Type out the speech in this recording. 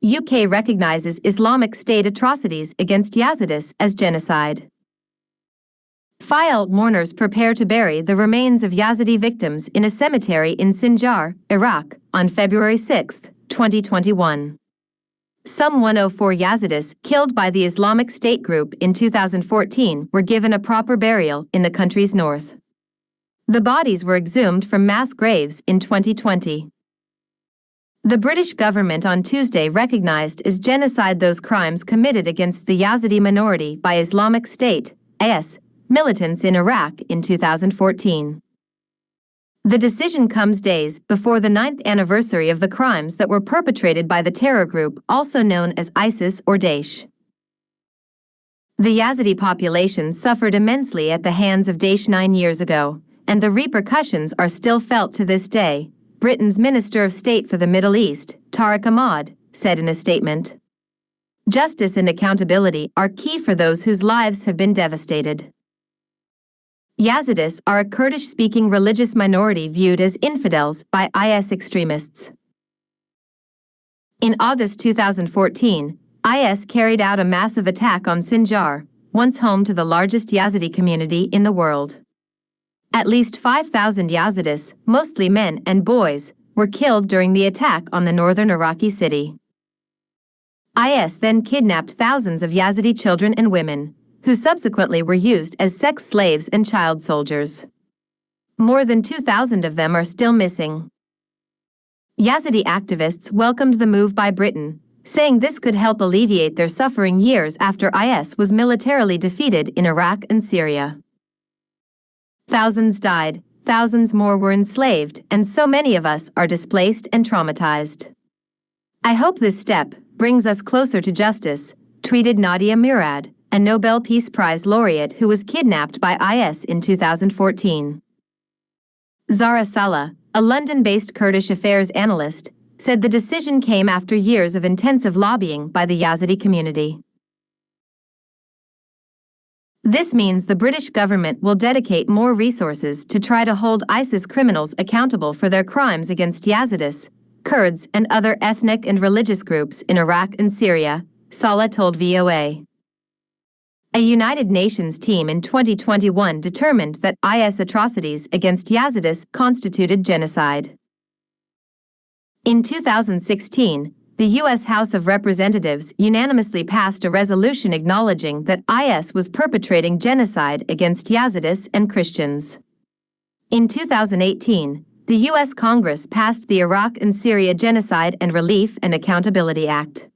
UK recognizes Islamic State atrocities against Yazidis as genocide. File mourners prepare to bury the remains of Yazidi victims in a cemetery in Sinjar, Iraq, on February 6, 2021. Some 104 Yazidis killed by the Islamic State group in 2014 were given a proper burial in the country's north. The bodies were exhumed from mass graves in 2020. The British government on Tuesday recognized as genocide those crimes committed against the Yazidi minority by Islamic State (IS) militants in Iraq in 2014. The decision comes days before the 9th anniversary of the crimes that were perpetrated by the terror group also known as ISIS or Daesh. The Yazidi population suffered immensely at the hands of Daesh 9 years ago, and the repercussions are still felt to this day, Britain's Minister of State for the Middle East, Tariq Ahmad, said in a statement. Justice and accountability are key for those whose lives have been devastated. Yazidis are a Kurdish-speaking religious minority viewed as infidels by IS extremists. In August 2014, IS carried out a massive attack on Sinjar, once home to the largest Yazidi community in the world. At least 5,000 Yazidis, mostly men and boys, were killed during the attack on the northern Iraqi city. IS then kidnapped thousands of Yazidi children and women, who subsequently were used as sex slaves and child soldiers. More than 2,000 of them are still missing. Yazidi activists welcomed the move by Britain, saying this could help alleviate their suffering years after IS was militarily defeated in Iraq and Syria. Thousands died, thousands more were enslaved, and so many of us are displaced and traumatized. I hope this step brings us closer to justice, tweeted Nadia Murad, a Nobel Peace Prize laureate who was kidnapped by IS in 2014. Zara Salah, a London-based Kurdish affairs analyst, said the decision came after years of intensive lobbying by the Yazidi community. This means the British government will dedicate more resources to try to hold ISIS criminals accountable for their crimes against Yazidis, Kurds, and other ethnic and religious groups in Iraq and Syria, Salah told VOA. A United Nations team in 2021 determined that IS atrocities against Yazidis constituted genocide. In 2016, the U.S. House of Representatives unanimously passed a resolution acknowledging that IS was perpetrating genocide against Yazidis and Christians. In 2018, the U.S. Congress passed the Iraq and Syria Genocide and Relief and Accountability Act.